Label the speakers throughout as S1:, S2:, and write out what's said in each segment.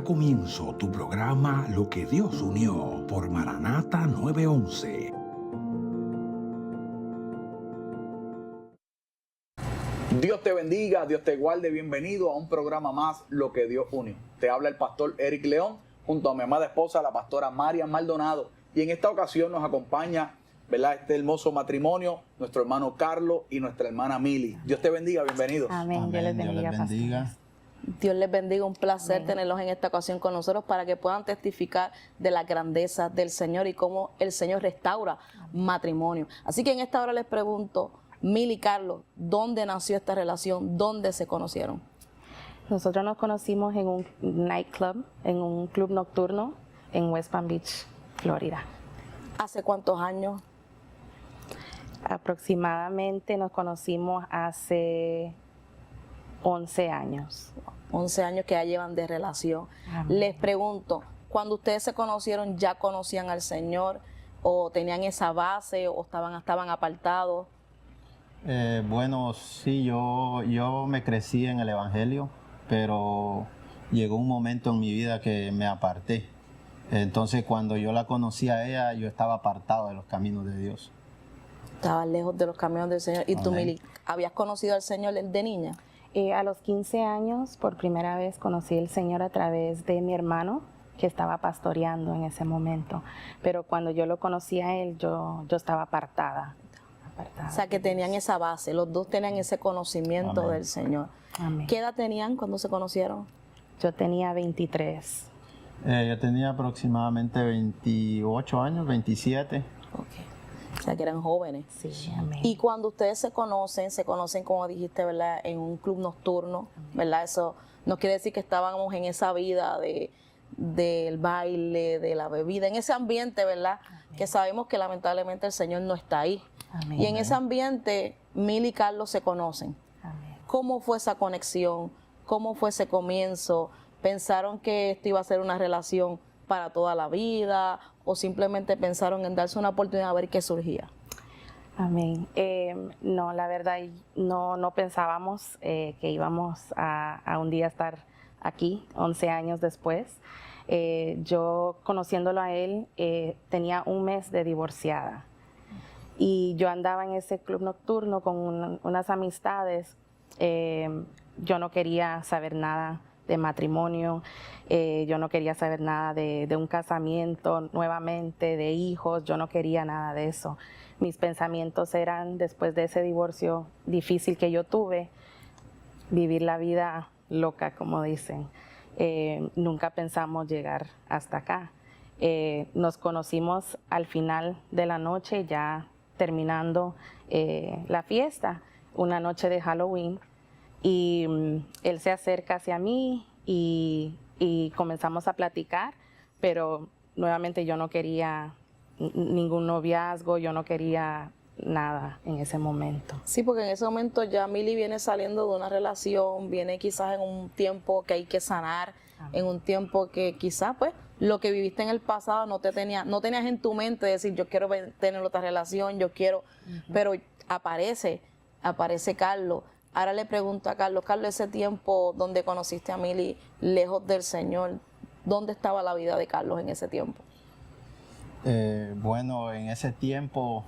S1: comienzo tu programa Lo que Dios unió por Maranata 911.
S2: Dios te bendiga, Dios te guarde. Bienvenido a un programa más, Lo que Dios unió. Te habla el pastor Eric León junto a mi amada esposa, la pastora Marian Maldonado. Y en esta ocasión nos acompaña, ¿verdad?, este hermoso matrimonio, nuestro hermano Carlos y nuestra hermana Mili. Dios te bendiga, bienvenidos.
S3: Amén. Dios les bendiga, pastores.
S4: Dios les bendiga, un placer
S3: Amén.
S4: tenerlos en esta ocasión con nosotros para que puedan testificar de la grandeza del Señor y cómo el Señor restaura matrimonio. Así que en esta hora les pregunto, Mili y Carlos, ¿dónde nació esta relación? ¿Dónde se conocieron?
S3: Nosotros nos conocimos en un nightclub, en un club nocturno en West Palm Beach, Florida.
S4: ¿Hace cuántos años?
S3: Aproximadamente nos conocimos hace 11 años.
S4: 11 años que ya llevan de relación.
S3: Amén.
S4: Les pregunto, cuando ustedes se conocieron, ¿ya conocían al Señor? ¿O tenían esa base? ¿O estaban apartados?
S5: Bueno, sí, yo me crecí en el Evangelio, pero llegó un momento en mi vida que me aparté. Entonces, cuando yo la conocí a ella, yo estaba apartado de los caminos de Dios.
S4: Estaban lejos de los caminos del Señor. ¿Y tú,
S5: Amén.
S4: Mili, habías conocido al Señor de niña?
S3: A los 15 años, por primera vez, conocí al Señor a través de mi hermano, que estaba pastoreando en ese momento. Pero cuando yo lo conocí a él, yo estaba apartada.
S4: O sea, que tenían esa base, los dos tenían ese conocimiento
S5: Amén.
S4: del Señor.
S3: Amén.
S4: ¿Qué edad tenían cuando se conocieron?
S3: Yo tenía 23.
S5: Yo tenía aproximadamente 28 años, 27.
S4: Ok. O sea, que eran jóvenes.
S3: Sí, amén.
S4: Y cuando ustedes se conocen, como dijiste, ¿verdad?, en un club nocturno, ¿verdad? Eso no quiere decir que estábamos en esa vida del baile, de la bebida, en ese ambiente, ¿verdad?
S3: Amén.
S4: Que sabemos que lamentablemente el Señor no está ahí.
S3: Amén.
S4: Y en ese ambiente, Mili y Carlos se conocen.
S3: Amén.
S4: ¿Cómo fue esa conexión? ¿Cómo fue ese comienzo? ¿Pensaron que esto iba a ser una relación para toda la vida? ¿O simplemente pensaron en darse una oportunidad a ver qué surgía?
S3: Amén. No, la verdad, no pensábamos que íbamos a un día estar aquí, 11 años después. Yo, conociéndolo a él, tenía un mes de divorciada. Y yo andaba en ese club nocturno con unas amistades. Yo no quería saber nada de matrimonio, yo no quería saber nada de un casamiento nuevamente, de hijos, yo no quería nada de eso. Mis pensamientos eran, después de ese divorcio difícil que yo tuve, vivir la vida loca, como dicen. Nunca pensamos llegar hasta acá. Nos conocimos al final de la noche, ya terminando la fiesta, una noche de Halloween, y él se acerca hacia mí y comenzamos a platicar, pero nuevamente yo no quería ningún noviazgo, yo no quería nada en ese momento.
S4: Sí, porque en ese momento ya Mili viene saliendo de una relación, viene quizás en un tiempo que hay que sanar, en un tiempo que quizás pues lo que viviste en el pasado no tenías en tu mente decir yo quiero tener otra relación, yo quiero, pero aparece Carlos. Ahora le pregunto a Carlos, ese tiempo donde conociste a Mili lejos del Señor, ¿dónde estaba la vida de Carlos en ese tiempo?
S5: Bueno, en ese tiempo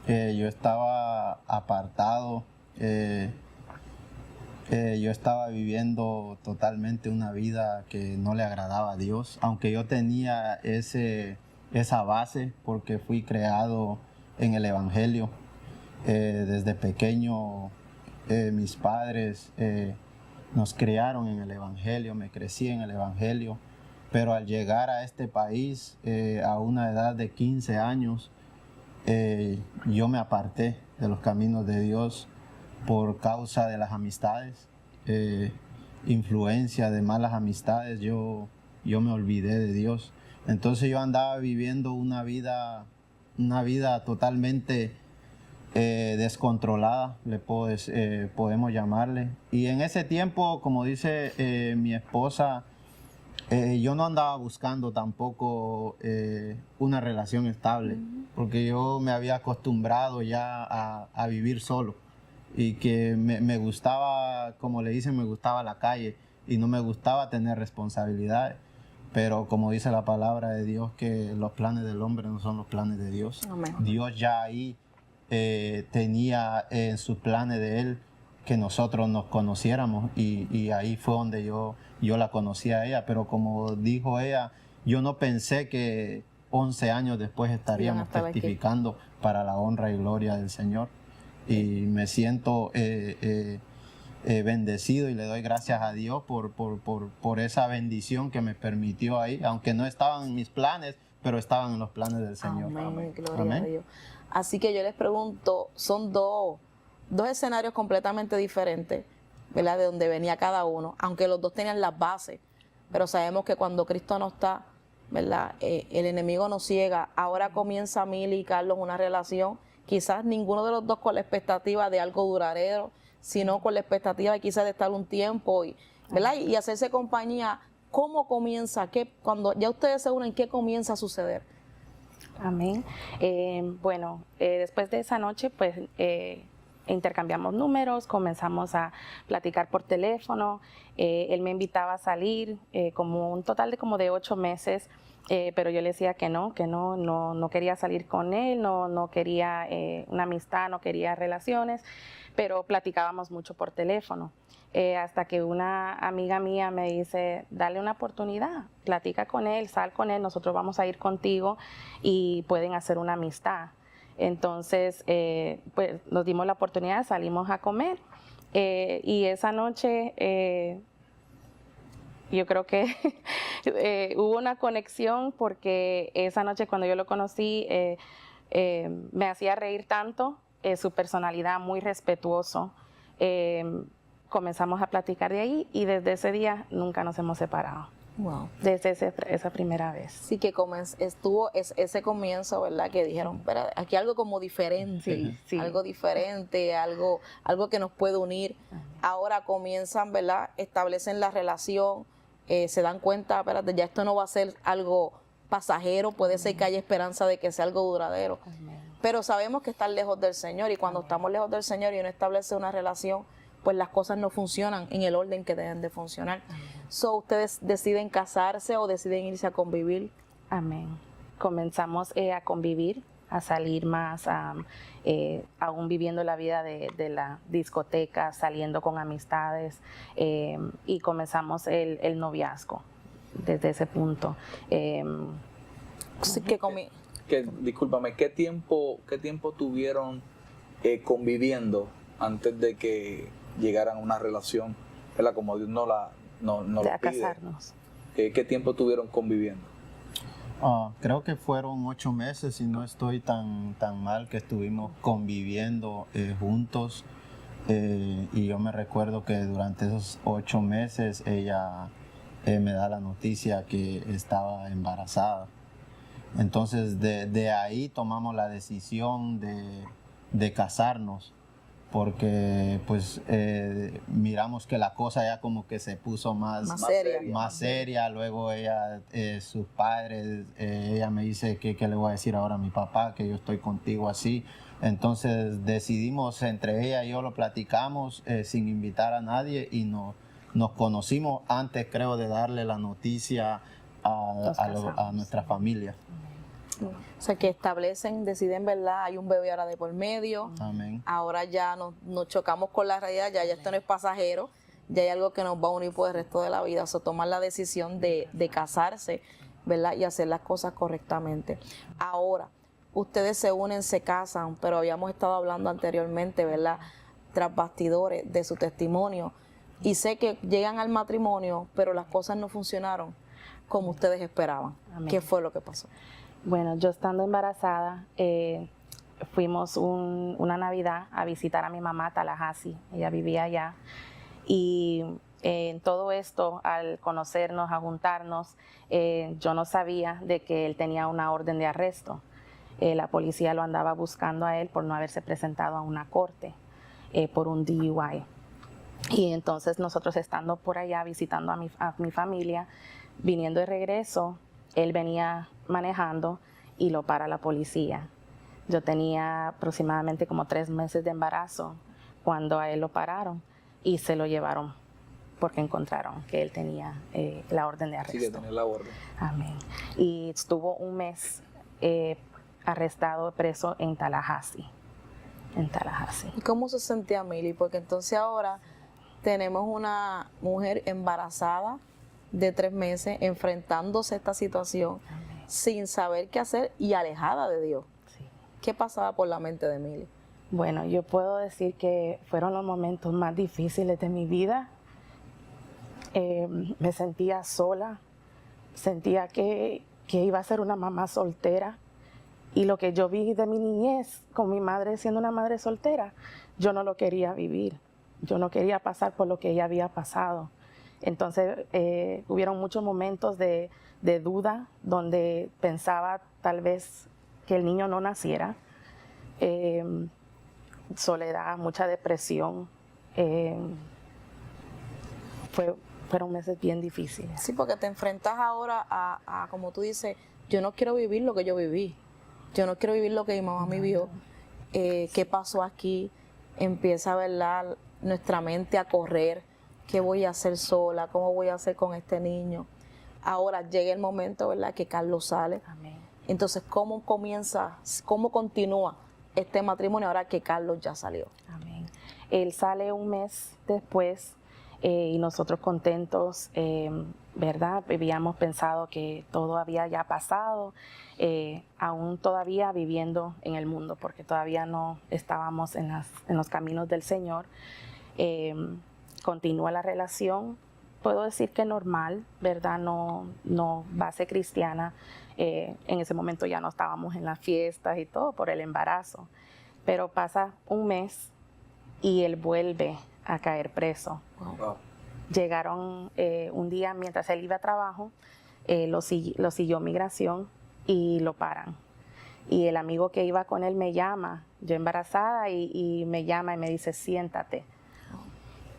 S5: yo estaba apartado, yo estaba viviendo totalmente una vida que no le agradaba a Dios, aunque yo tenía esa base porque fui creado en el Evangelio. Desde pequeño mis padres nos criaron en el Evangelio, me crecí en el Evangelio, pero al llegar a este país a una edad de 15 años, yo me aparté de los caminos de Dios por causa de las amistades, influencia de malas amistades. Yo me olvidé de Dios. Entonces yo andaba viviendo una vida totalmente descontrolada, podemos llamarle. Y en ese tiempo, como dice mi esposa, yo no andaba buscando tampoco una relación estable, porque yo me había acostumbrado ya a vivir solo y que me gustaba, como le dicen, me gustaba la calle y no me gustaba tener responsabilidades. pero como dice la palabra de Dios, que los planes del hombre no son los planes de Dios.
S4: Amén.
S5: Dios ya ahí tenía en sus planes de Él que nosotros nos conociéramos, y ahí fue donde yo la conocí a ella, pero como dijo ella, yo no pensé que 11 años después estaríamos testificando para la honra y gloria del Señor, y me siento bendecido y le doy gracias a Dios por esa bendición que me permitió ahí, aunque no estaban en mis planes, pero estaban en los planes del Señor.
S4: Amén, gloria
S5: Amén.
S4: a Dios. Así que yo les pregunto, son dos escenarios completamente diferentes, ¿verdad? De donde venía cada uno, aunque los dos tenían las bases, pero sabemos que cuando Cristo no está, ¿verdad? El enemigo nos ciega. Ahora comienza Mili y Carlos una relación, quizás ninguno de los dos con la expectativa de algo duradero, sino con la expectativa de quizás de estar un tiempo, ¿verdad? Y hacerse compañía. ¿Cómo comienza? Cuando ya ustedes se unen, ¿qué comienza a suceder?
S3: Amén. Bueno, después de esa noche, pues intercambiamos números, comenzamos a platicar por teléfono. Él me invitaba a salir, como un total de 8 meses, pero yo le decía que no quería salir con él, no quería una amistad, no quería relaciones, pero platicábamos mucho por teléfono. Hasta que una amiga mía me dice, dale una oportunidad, platica con él, sal con él, nosotros vamos a ir contigo y pueden hacer una amistad. Entonces, pues nos dimos la oportunidad, salimos a comer, y esa noche yo creo que hubo una conexión, porque esa noche cuando yo lo conocí me hacía reír tanto, su personalidad muy respetuoso. Comenzamos a platicar de ahí y desde ese día nunca nos hemos separado.
S4: Wow.
S3: Desde esa primera vez.
S4: Sí, que estuvo ese comienzo, ¿verdad? Que dijeron, espera, aquí algo como diferente,
S3: Sí.
S4: algo diferente, algo que nos puede unir. Ahora comienzan, ¿verdad? Establecen la relación, se dan cuenta, espérate, ya esto no va a ser algo pasajero, puede ser que haya esperanza de que sea algo duradero.
S3: Amén.
S4: Pero sabemos que están lejos del Señor, y cuando estamos lejos del Señor y uno establece una relación, pues las cosas no funcionan en el orden que deben de funcionar. So, ¿ustedes deciden casarse o deciden irse a convivir?
S3: Amén. Comenzamos a convivir, a salir más, aún viviendo la vida de la discoteca, saliendo con amistades, y comenzamos el noviazgo desde ese punto.
S4: Sí,
S2: Discúlpame, ¿qué tiempo tuvieron conviviendo antes de que llegaran a una relación, ¿verdad? Como Dios no lo pide?
S3: Casarnos.
S2: ¿Qué tiempo tuvieron conviviendo?
S5: Creo que fueron 8 meses, y no estoy tan mal, que estuvimos conviviendo juntos, y yo me recuerdo que durante esos 8 meses ella me da la noticia que estaba embarazada. Entonces de ahí tomamos la decisión de casarnos, porque pues miramos que la cosa ya como que se puso más seria. Luego ella, sus padres, ella me dice que le voy a decir ahora a mi papá que yo estoy contigo así. Entonces decidimos, entre ella y yo lo platicamos sin invitar a nadie, y nos conocimos antes, creo, de darle la noticia a nuestra familia.
S4: O sea, que deciden, ¿verdad? Hay un bebé ahora de por medio.
S5: Amén.
S4: Ahora ya nos chocamos con la realidad, ya esto no es pasajero, ya hay algo que nos va a unir por el resto de la vida. O sea, tomar la decisión de casarse, ¿verdad? Y hacer las cosas correctamente. Ahora, ustedes se unen, se casan, pero habíamos estado hablando anteriormente, ¿verdad? Tras bastidores de su testimonio. Y sé que llegan al matrimonio, pero las cosas no funcionaron como ustedes esperaban.
S3: Amén.
S4: ¿Qué fue lo que pasó?
S3: Bueno, yo estando embarazada, fuimos una Navidad a visitar a mi mamá a Tallahassee. Ella vivía allá. Y en todo esto, al conocernos, a juntarnos, yo no sabía de que él tenía una orden de arresto. La policía lo andaba buscando a él por no haberse presentado a una corte por un DUI. Y entonces nosotros, estando por allá visitando a mi familia, viniendo de regreso, él venía manejando y lo para la policía. Yo tenía aproximadamente como 3 meses de embarazo cuando a él lo pararon y se lo llevaron porque encontraron que él tenía la orden de arresto.
S2: Sí, que tenía la orden.
S3: Amén. Y estuvo un mes arrestado, preso en Tallahassee.
S4: ¿Y cómo se sentía Mili? Porque entonces ahora tenemos una mujer embarazada de 3 meses enfrentándose a esta situación.
S3: Amén.
S4: Sin saber qué hacer y alejada de Dios.
S3: Sí.
S4: ¿Qué pasaba por la mente de Mili?
S3: Bueno, yo puedo decir que fueron los momentos más difíciles de mi vida. Me sentía sola, sentía que iba a ser una mamá soltera. Y lo que yo vi de mi niñez, con mi madre siendo una madre soltera, yo no lo quería vivir. Yo no quería pasar por lo que ella había pasado. Entonces, hubieron muchos momentos de duda, donde pensaba tal vez que el niño no naciera. Soledad, mucha depresión. Fueron meses bien difíciles.
S4: Sí, porque te enfrentas ahora a, como tú dices, yo no quiero vivir lo que yo viví. Yo no quiero vivir lo que mi mamá me vio. ¿Qué pasó aquí? Empieza, ¿verdad?, nuestra mente a correr. ¿Qué voy a hacer sola? ¿Cómo voy a hacer con este niño? Ahora llega el momento, ¿verdad?, que Carlos sale.
S3: Amén.
S4: Entonces, ¿cómo continúa este matrimonio ahora que Carlos ya salió?
S3: Amén. Él sale un mes después y nosotros contentos, ¿verdad? Habíamos pensado que todo había ya pasado, aún todavía viviendo en el mundo, porque todavía no estábamos en los caminos del Señor. Continúa la relación, puedo decir que normal, ¿verdad? No base cristiana. En ese momento ya no estábamos en las fiestas y todo por el embarazo, pero pasa un mes y él vuelve a caer preso.
S2: Wow.
S3: Llegaron un día mientras él iba a trabajo, lo siguió migración y lo paran. Y el amigo que iba con él me llama, yo embarazada, y me llama y me dice, siéntate,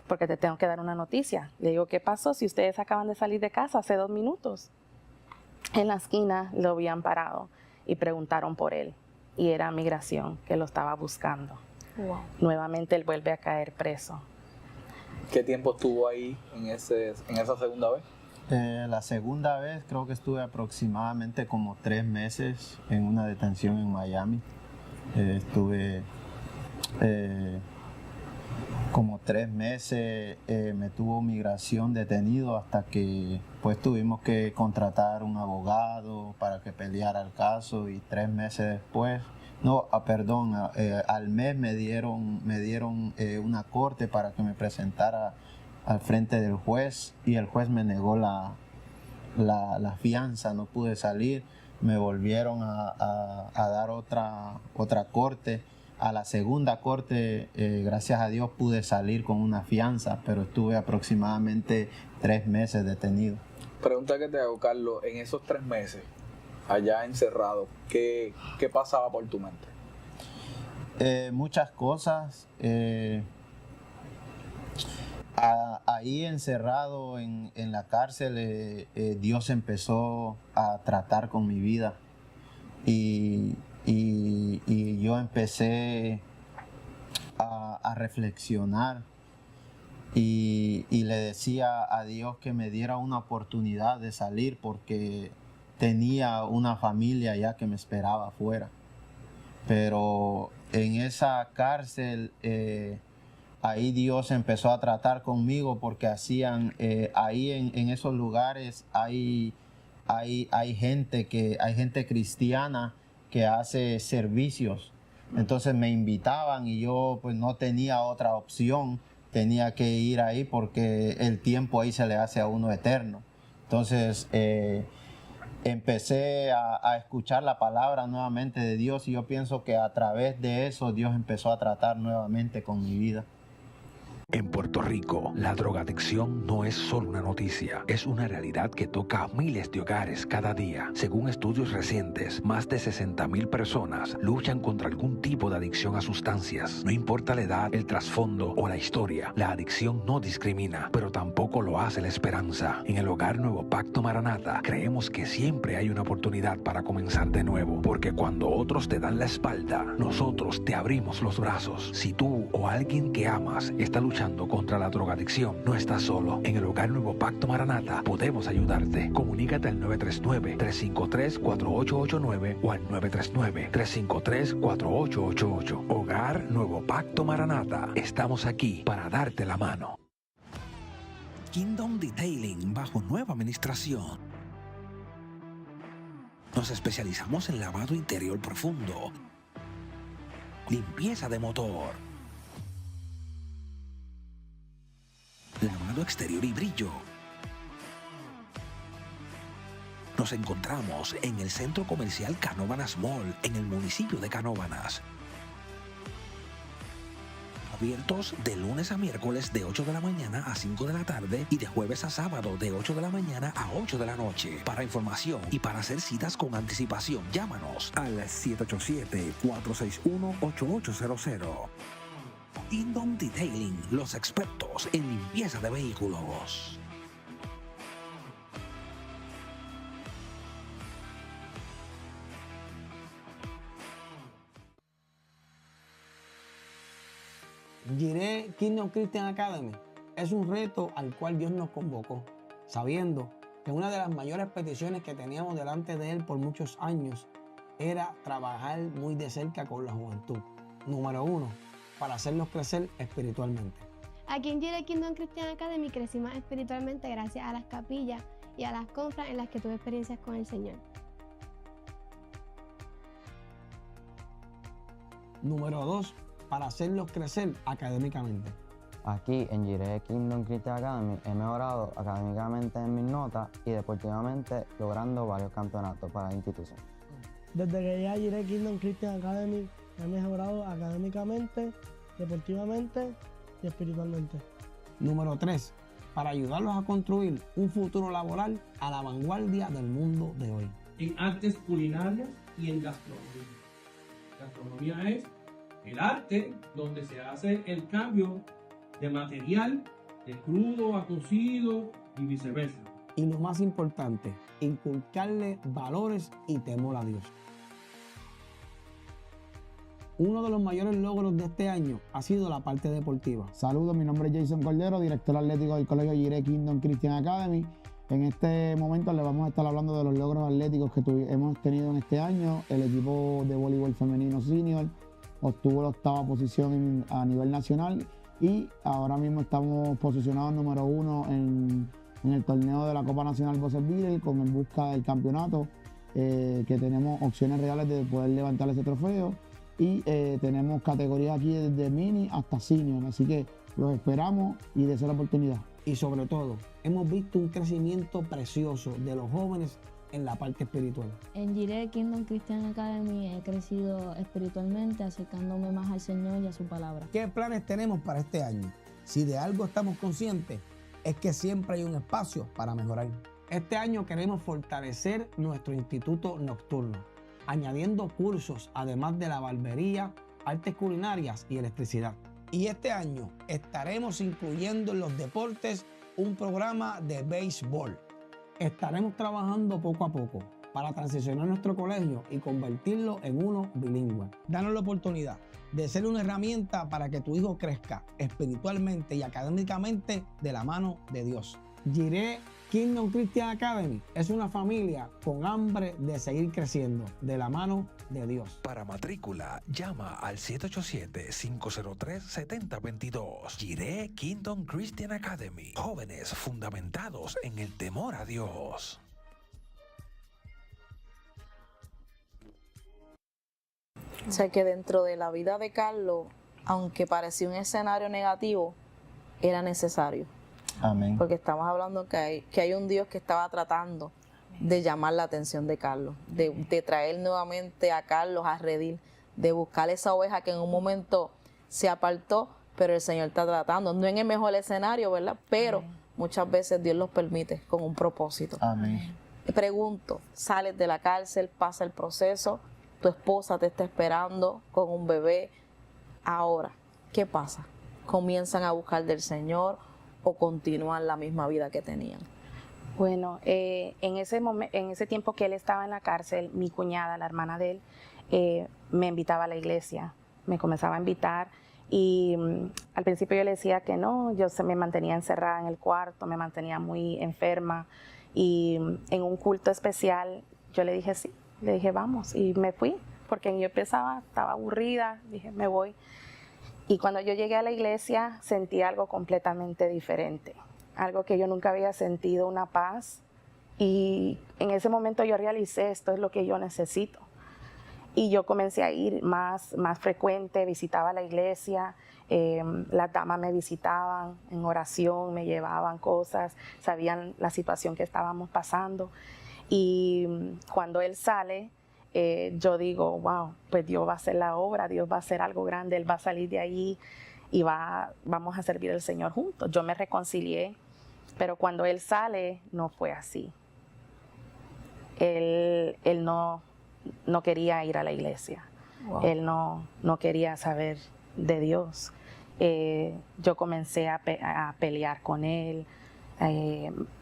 S3: porque te tengo que dar una noticia. Le digo, ¿qué pasó? Si ustedes acaban de salir de casa hace 2 minutos. En la esquina lo habían parado y preguntaron por él. Y era migración que lo estaba buscando.
S4: Wow.
S3: Nuevamente él vuelve a caer preso.
S2: ¿Qué tiempo estuvo ahí en esa segunda vez?
S5: La segunda vez creo que estuve aproximadamente como 3 meses en una detención en Miami. Estuve como 3 meses, me tuvo migración detenido hasta que pues tuvimos que contratar un abogado para que peleara el caso, y 3 meses después, al mes me dieron una corte para que me presentara al frente del juez, y el juez me negó la fianza, no pude salir. Me volvieron a dar otra corte. A la segunda corte, gracias a Dios, pude salir con una fianza, pero estuve aproximadamente 3 meses detenido.
S2: Pregunta que te hago, Carlos, en esos 3 meses, allá encerrado, ¿qué pasaba por tu mente?
S5: Muchas cosas. Ahí encerrado en la cárcel, Dios empezó a tratar con mi vida, y yo empecé a reflexionar y le decía a Dios que me diera una oportunidad de salir, porque tenía una familia ya que me esperaba afuera. Pero en esa cárcel, ahí Dios empezó a tratar conmigo, porque hacían, ahí en esos lugares hay gente cristiana que hace servicios. Entonces me invitaban y yo pues no tenía otra opción, tenía que ir ahí porque el tiempo ahí se le hace a uno eterno. Entonces empecé a escuchar la palabra nuevamente de Dios, y yo pienso que a través de eso Dios empezó a tratar nuevamente con mi vida.
S1: En Puerto Rico, la drogadicción no es solo una noticia, es una realidad que toca a miles de hogares cada día. Según estudios recientes, más de 60,000 personas luchan contra algún tipo de adicción a sustancias. No importa la edad, el trasfondo o la historia, la adicción no discrimina, pero tampoco lo hace la esperanza. En el Hogar Nuevo Pacto Maranata, creemos que siempre hay una oportunidad para comenzar de nuevo, porque cuando otros te dan la espalda, nosotros te abrimos los brazos. Si tú o alguien que amas está luchando luchando contra la drogadicción, no estás solo. En el Hogar Nuevo Pacto Maranata podemos ayudarte. Comunícate al 939-353-4889 o al 939-353-4888. Hogar Nuevo Pacto Maranata. Estamos aquí para darte la mano. Kingdom Detailing bajo nueva administración. Nos especializamos en lavado interior profundo, limpieza de motor, lavado exterior y brillo. Nos encontramos en el Centro Comercial Canóvanas Mall, en el municipio de Canóvanas. Abiertos de lunes a miércoles de 8 de la mañana a 5 de la tarde y de jueves a sábado de 8 de la mañana a 8 de la noche. Para información y para hacer citas con anticipación, llámanos al 787-461-8800. Kingdom Detailing, los expertos en limpieza de vehículos.
S6: Jireh Kingdom Christian Academy es un reto al cual Dios nos convocó, sabiendo que una de las mayores peticiones que teníamos delante de Él por muchos años era trabajar muy de cerca con la juventud. Número 1, para hacerlos crecer espiritualmente.
S7: Aquí en Jireh Kingdom Christian Academy crecimos espiritualmente gracias a las capillas y a las confras en las que tuve experiencias con el Señor.
S6: Número 2, para hacerlos crecer académicamente.
S8: Aquí en Jireh Kingdom Christian Academy he mejorado académicamente en mis notas y deportivamente logrando varios campeonatos para la institución.
S9: Desde que llegué a Jireh Kingdom Christian Academy he mejorado académicamente, deportivamente y espiritualmente.
S6: Número 3, para ayudarlos a construir un futuro laboral a la vanguardia del mundo de hoy.
S10: En artes culinarias y en gastronomía. Gastronomía es el arte donde se hace el cambio de material de crudo a cocido y viceversa.
S6: Y lo más importante, inculcarle valores y temor a Dios. Uno de los mayores logros de este año ha sido la parte deportiva.
S11: Saludos, mi nombre es Jason Cordero, director atlético del Colegio Jireh Kingdom Christian Academy. En este momento les vamos a estar hablando de los logros atléticos que hemos tenido en este año. El equipo de voleibol femenino senior obtuvo la 8ª posición a nivel nacional y ahora mismo estamos posicionados número 1 en el torneo de la Copa Nacional Buzzer Beater con en busca del campeonato, que tenemos opciones reales de poder levantar ese trofeo y tenemos categorías aquí desde mini hasta senior, así que los esperamos y deseo la oportunidad.
S6: Y sobre todo, hemos visto un crecimiento precioso de los jóvenes en la parte espiritual.
S12: En Jireh Kingdom Christian Academy he crecido espiritualmente, acercándome más al Señor y a su palabra.
S6: ¿Qué planes tenemos para este año? Si de algo estamos conscientes, es que siempre hay un espacio para mejorar. Este año queremos fortalecer nuestro instituto nocturno, añadiendo cursos además de la barbería, artes culinarias y electricidad. Y este año estaremos incluyendo en los deportes un programa de béisbol. Estaremos trabajando poco a poco para transicionar nuestro colegio y convertirlo en uno bilingüe. Danos la oportunidad de ser una herramienta para que tu hijo crezca espiritualmente y académicamente de la mano de Dios. Jireh Kingdom Christian Academy es una familia con hambre de seguir creciendo de la mano de Dios.
S1: Para matrícula, llama al 787-503-7022. Jireh Kingdom Christian Academy. Jóvenes fundamentados en el temor a Dios.
S4: O sea que dentro de la vida de Carlos, aunque parecía un escenario negativo, era necesario.
S5: Amén.
S4: Porque estamos hablando que hay un Dios que estaba tratando de llamar la atención de Carlos, de traer nuevamente a Carlos a redil, de buscar esa oveja que en un momento se apartó, pero el Señor está tratando, no en el mejor escenario, ¿verdad? Pero muchas veces Dios los permite con un propósito.
S5: Amén.
S4: Pregunto, sales de la cárcel, pasa el proceso, tu esposa te está esperando con un bebé, ahora, ¿qué pasa? ¿Comienzan a buscar del Señor o continúan la misma vida que tenían?
S3: Bueno, en ese tiempo que él estaba en la cárcel, mi cuñada, la hermana de él, me invitaba a la iglesia, me comenzaba a invitar Y al principio yo le decía que no, me mantenía encerrada en el cuarto, me mantenía muy enferma. Y en un culto especial yo le dije sí, le dije vamos, y me fui, porque yo estaba aburrida, dije me voy. Y cuando yo llegué a la iglesia sentí algo completamente diferente, algo que yo nunca había sentido, una paz. Y en ese momento yo realicé, esto es lo que yo necesito. Y yo comencé a ir más frecuente, visitaba la iglesia, las damas me visitaban en oración, me llevaban cosas, sabían la situación que estábamos pasando. Y cuando él sale, yo digo, wow, pues Dios va a hacer la obra, Dios va a hacer algo grande, Él va a salir de ahí y vamos a servir al Señor juntos. Yo me reconcilié, pero cuando Él sale, no fue así. Él no quería ir a la iglesia. Wow. Él no quería saber de Dios. Yo comencé a pelear con él.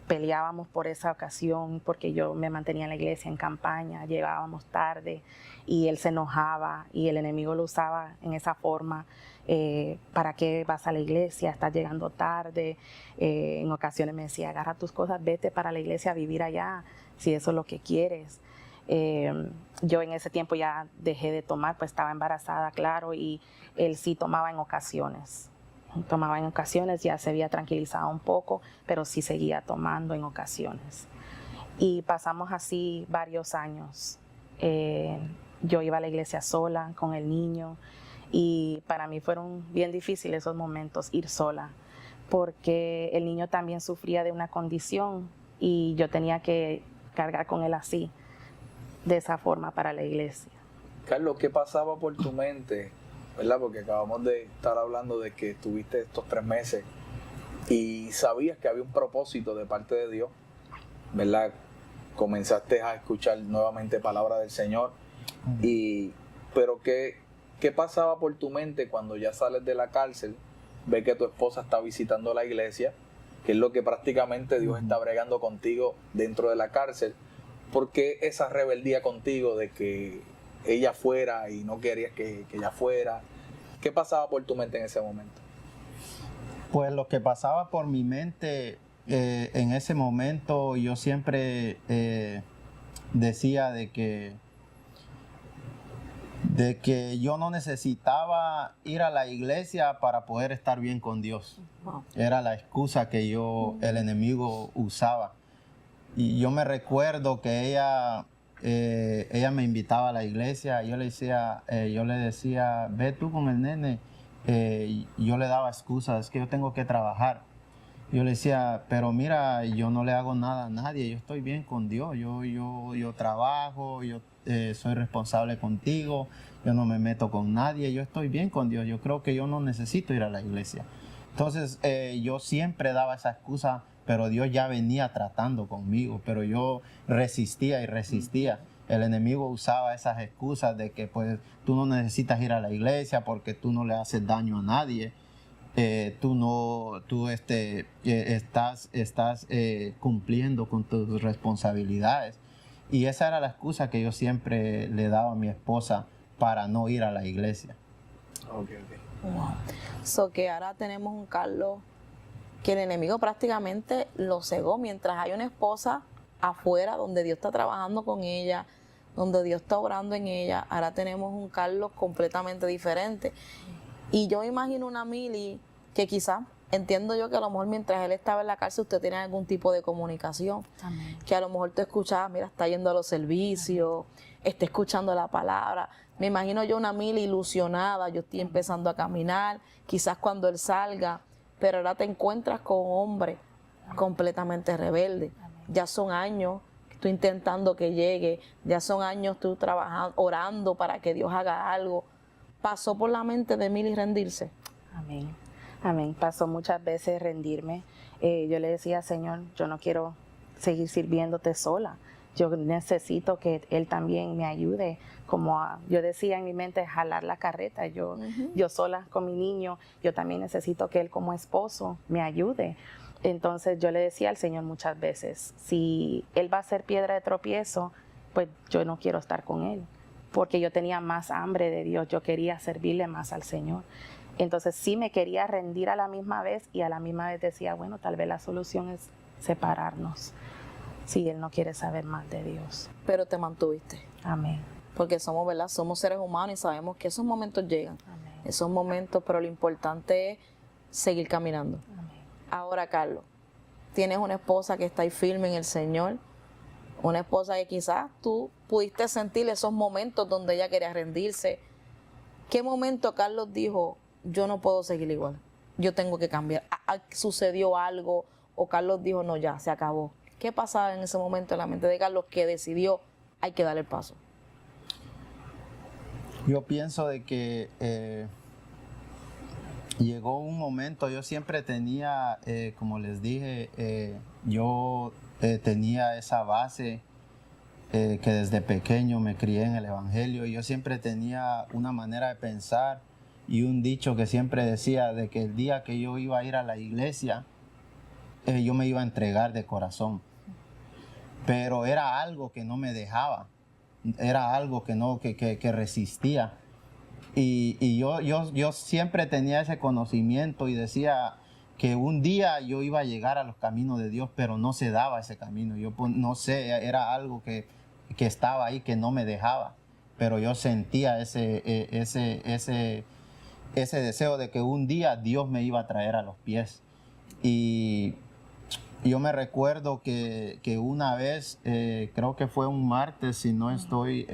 S3: Peleábamos por esa ocasión porque yo me mantenía en la iglesia en campaña, llegábamos tarde y él se enojaba y el enemigo lo usaba en esa forma. ¿Para qué vas a la iglesia? Estás llegando tarde. En ocasiones me decía, agarra tus cosas, vete para la iglesia a vivir allá, si eso es lo que quieres. Yo en ese tiempo ya dejé de tomar, pues estaba embarazada, claro, y él sí tomaba en ocasiones. Ya se había tranquilizado un poco, pero sí seguía tomando en ocasiones. Y pasamos así varios años. Yo iba a la iglesia sola con el niño y para mí fueron bien difíciles esos momentos, ir sola, porque el niño también sufría de una condición y yo tenía que cargar con él así, de esa forma para la iglesia.
S2: Carlos, ¿qué pasaba por tu mente? ¿Verdad? Porque acabamos de estar hablando de que estuviste estos 3 meses y sabías que había un propósito de parte de Dios, ¿verdad? Comenzaste a escuchar nuevamente palabra del Señor, pero ¿qué pasaba por tu mente cuando ya sales de la cárcel, ves que tu esposa está visitando la iglesia, que es lo que prácticamente Dios está bregando contigo dentro de la cárcel? ¿Por qué esa rebeldía contigo de que ella fuera y no querías que ella fuera? ¿Qué pasaba por tu mente en ese momento?
S5: Pues lo que pasaba por mi mente en ese momento, yo siempre decía de que yo no necesitaba ir a la iglesia para poder estar bien con Dios. Wow. Era la excusa que el enemigo usaba. Y yo me recuerdo que ella me invitaba a la iglesia, yo le decía, ve tú con el nene. Yo le daba excusas, es que yo tengo que trabajar. Yo le decía, pero mira, yo no le hago nada a nadie, yo estoy bien con Dios, yo trabajo, yo soy responsable contigo, yo no me meto con nadie, yo estoy bien con Dios, yo creo que yo no necesito ir a la iglesia. Entonces yo siempre daba esa excusa, pero Dios ya venía tratando conmigo, pero yo resistía y resistía. El enemigo usaba esas excusas de que pues tú no necesitas ir a la iglesia porque tú no le haces daño a nadie, tú estás cumpliendo con tus responsabilidades. Y esa era la excusa que yo siempre le daba a mi esposa para no ir a la iglesia.
S2: Okay.
S4: Wow. So que ahora tenemos un Carlos que el enemigo prácticamente lo cegó, mientras hay una esposa afuera donde Dios está trabajando con ella, donde Dios está obrando en ella. Ahora tenemos un Carlos completamente diferente. Y yo imagino una Mili que quizás, entiendo yo que a lo mejor mientras él estaba en la cárcel usted tenía algún tipo de comunicación. Amén. Que a lo mejor tú escuchabas, mira, está yendo a los servicios, está escuchando la palabra. Me imagino yo una Mili ilusionada, yo estoy empezando a caminar, quizás cuando él salga, pero ahora te encuentras con un hombre completamente rebelde. Ya son años tú intentando que llegue, ya son años tú trabajando, orando para que Dios haga algo. ¿Pasó por la mente de Mili rendirse?
S3: Amén. Amén. Pasó muchas veces rendirme. Yo le decía, Señor, yo no quiero seguir sirviéndote sola. Yo necesito que Él también me ayude, yo decía en mi mente, jalar la carreta. Yo sola con mi niño, yo también necesito que Él como esposo me ayude. Entonces yo le decía al Señor muchas veces, si Él va a ser piedra de tropiezo, pues yo no quiero estar con Él, porque yo tenía más hambre de Dios, yo quería servirle más al Señor. Entonces sí me quería rendir a la misma vez y a la misma vez decía, bueno, tal vez la solución es separarnos si él no quiere saber más de Dios.
S4: Pero te mantuviste.
S3: Amén.
S4: Porque somos, ¿verdad? Somos seres humanos y sabemos que esos momentos llegan.
S3: Amén.
S4: Esos momentos, pero lo importante es seguir caminando.
S3: Amén.
S4: Ahora, Carlos, tienes una esposa que está ahí firme en el Señor, una esposa que quizás tú pudiste sentir esos momentos donde ella quería rendirse. ¿Qué momento Carlos dijo, yo no puedo seguir igual, yo tengo que cambiar? ¿Sucedió algo? ¿O Carlos dijo, no, ya, se acabó? ¿Qué pasaba en ese momento en la mente de Carlos que decidió, hay que dar el paso?
S5: Yo pienso de que llegó un momento, yo siempre tenía, como les dije, yo tenía esa base que desde pequeño me crié en el Evangelio, y yo siempre tenía una manera de pensar y un dicho que siempre decía de que el día que yo iba a ir a la iglesia, yo me iba a entregar de corazón. Pero era algo que no me dejaba, era algo que resistía. Y yo siempre tenía ese conocimiento y decía que un día yo iba a llegar a los caminos de Dios, pero no se daba ese camino. Yo no sé, era algo que estaba ahí, que no me dejaba. Pero yo sentía ese deseo de que un día Dios me iba a traer a los pies. Y yo me recuerdo que una vez, creo que fue un martes, si no estoy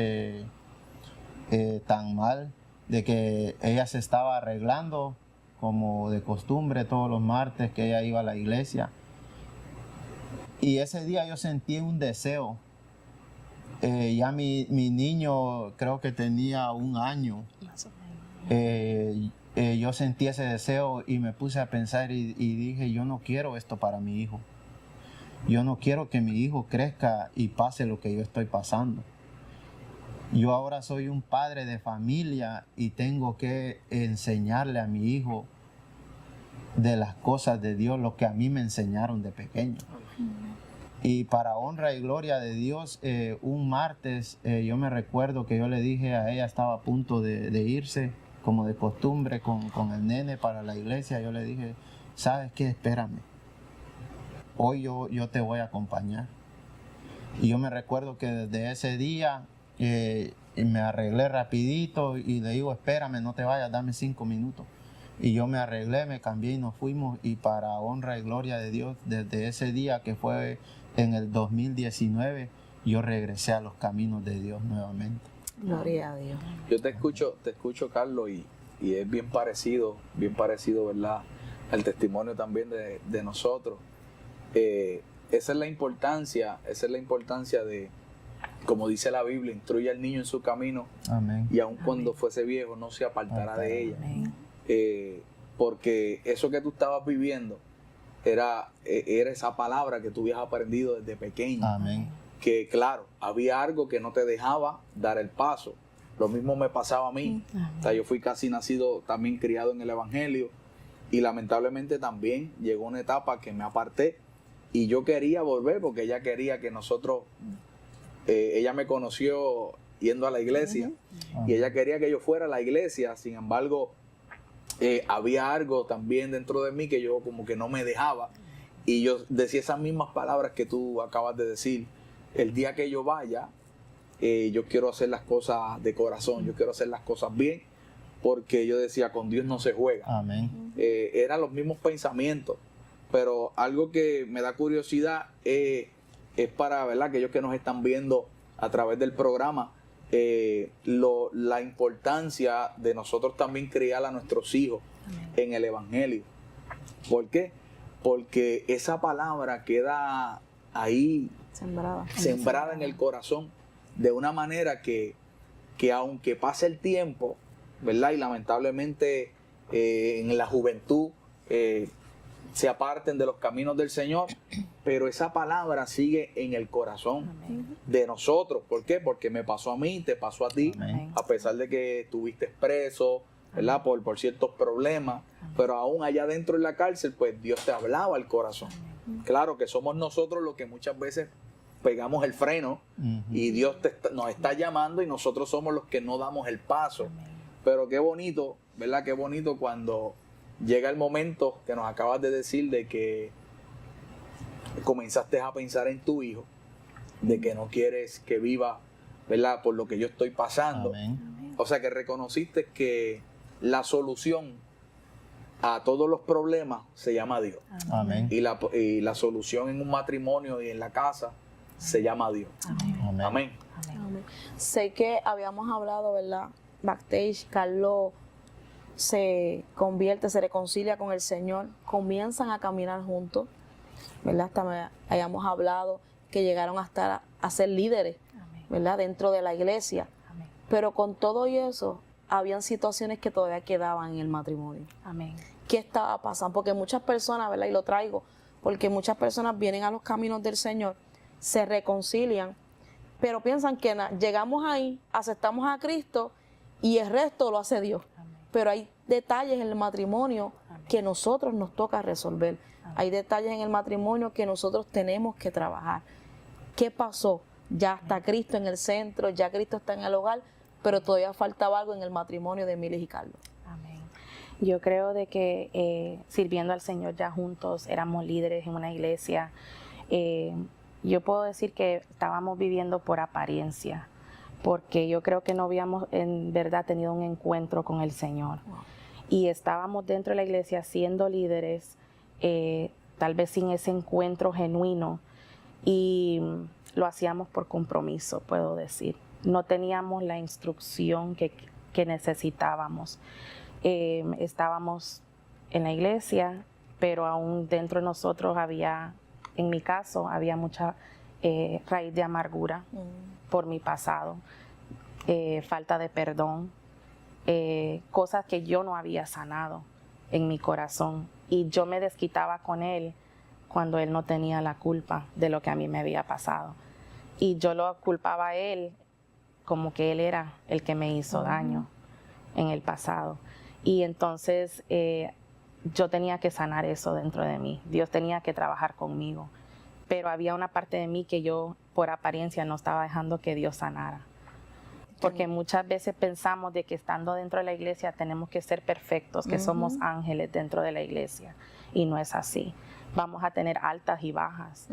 S5: tan mal, de que ella se estaba arreglando como de costumbre todos los martes que ella iba a la iglesia. Y ese día yo sentí un deseo. Ya mi niño creo que tenía 1 año. Yo sentí ese deseo y me puse a pensar y dije, yo no quiero esto para mi hijo. Yo no quiero que mi hijo crezca y pase lo que yo estoy pasando. Yo ahora soy un padre de familia y tengo que enseñarle a mi hijo de las cosas de Dios, lo que a mí me enseñaron de pequeño. Y para honra y gloria de Dios, un martes yo me recuerdo que yo le dije a ella, estaba a punto de irse, como de costumbre, con el nene para la iglesia. Yo le dije, ¿sabes qué? Espérame. Hoy yo te voy a acompañar. Y yo me recuerdo que desde ese día me arreglé rapidito y le digo, espérame, no te vayas, dame 5 minutos. Y yo me arreglé, me cambié y nos fuimos. Y para honra y gloria de Dios, desde ese día que fue en el 2019, yo regresé a los caminos de Dios nuevamente.
S4: Gloria a Dios.
S2: Yo te escucho, Carlos, y es bien parecido, ¿verdad?, al testimonio también de nosotros. Esa es la importancia de, como dice la Biblia, instruye al niño en su camino.
S5: Amén.
S2: Y aun cuando fuese viejo no se apartará de ella. Porque eso que tú estabas viviendo era esa palabra que tú habías aprendido desde pequeño.
S5: Amén.
S2: Que claro, había algo que no te dejaba dar el paso. Lo mismo me pasaba a mí. O sea, yo fui casi nacido, también criado en el Evangelio, y lamentablemente también llegó una etapa que me aparté y yo quería volver porque ella quería que nosotros, ella me conoció yendo a la iglesia y ella quería que yo fuera a la iglesia. Sin embargo, había algo también dentro de mí que yo como que no me dejaba, y yo decía esas mismas palabras que tú acabas de decir. El día que yo vaya, yo quiero hacer las cosas de corazón, yo quiero hacer las cosas bien, porque yo decía, con Dios no se juega.
S5: Amén.
S2: Eran los mismos pensamientos, pero algo que me da curiosidad es para, ¿verdad?, aquellos que nos están viendo a través del programa, la importancia de nosotros también criar a nuestros hijos en el Evangelio. ¿Por qué? Porque esa palabra queda ahí sembrada en el corazón de una manera que aunque pase el tiempo, ¿verdad?, y lamentablemente en la juventud se aparten de los caminos del Señor, pero esa palabra sigue en el corazón de nosotros. ¿Por qué? Porque me pasó a mí, te pasó a ti. Amén. A pesar de que estuviste preso, ¿verdad?, por ciertos problemas, pero aún allá dentro en la cárcel, pues Dios te hablaba al corazón. Claro que somos nosotros los que muchas veces pegamos el freno y Dios nos está llamando y nosotros somos los que no damos el paso. Pero qué bonito ¿verdad? Qué bonito cuando llega el momento que nos acabas de decir de que comenzaste a pensar en tu hijo, de que no quieres que viva, ¿verdad?, por lo que yo estoy pasando.
S5: Amén.
S2: O sea, que reconociste que la solución a todos los problemas se llama Dios.
S5: Amén.
S2: Y la solución en un matrimonio y en la casa se llama Dios.
S5: Amén.
S2: Amén.
S4: Amén. Sé que habíamos hablado, ¿verdad? Backstage, Carlos se convierte, se reconcilia con el Señor, comienzan a caminar juntos, ¿verdad? Hasta hayamos hablado que llegaron a ser líderes, ¿verdad? Dentro de la iglesia.
S3: Amén.
S4: Pero con todo y eso, habían situaciones que todavía quedaban en el matrimonio.
S3: Amén.
S4: ¿Qué estaba pasando? Porque muchas personas, ¿verdad? Y lo traigo, porque muchas personas vienen a los caminos del Señor, se reconcilian, pero piensan que llegamos ahí, aceptamos a Cristo y el resto lo hace Dios.
S3: Amén.
S4: Pero hay detalles en el matrimonio que nosotros nos toca resolver. Hay detalles en el matrimonio que nosotros tenemos que trabajar. ¿Qué pasó? Ya está Cristo en el centro, ya Cristo está en el hogar, pero todavía faltaba algo en el matrimonio de Milis y Carlos.
S3: Amén. Yo creo de que sirviendo al Señor ya juntos, éramos líderes en una iglesia. Yo puedo decir que estábamos viviendo por apariencia, porque yo creo que no habíamos en verdad tenido un encuentro con el Señor.
S4: Wow.
S3: Y estábamos dentro de la iglesia siendo líderes, tal vez sin ese encuentro genuino, y lo hacíamos por compromiso, puedo decir. No teníamos la instrucción que necesitábamos. Estábamos en la iglesia, pero aún dentro de nosotros había, en mi caso, había mucha raíz de amargura por mi pasado, falta de perdón, cosas que yo no había sanado en mi corazón. Y yo me desquitaba con él cuando él no tenía la culpa de lo que a mí me había pasado. Y yo lo culpaba a él como que él era el que me hizo daño en el pasado. Y entonces yo tenía que sanar eso dentro de mí. Dios tenía que trabajar conmigo. Pero había una parte de mí que yo, por apariencia, no estaba dejando que Dios sanara. Porque muchas veces pensamos de que estando dentro de la iglesia tenemos que ser perfectos, que somos ángeles dentro de la iglesia. Y no es así. Vamos a tener altas y bajas.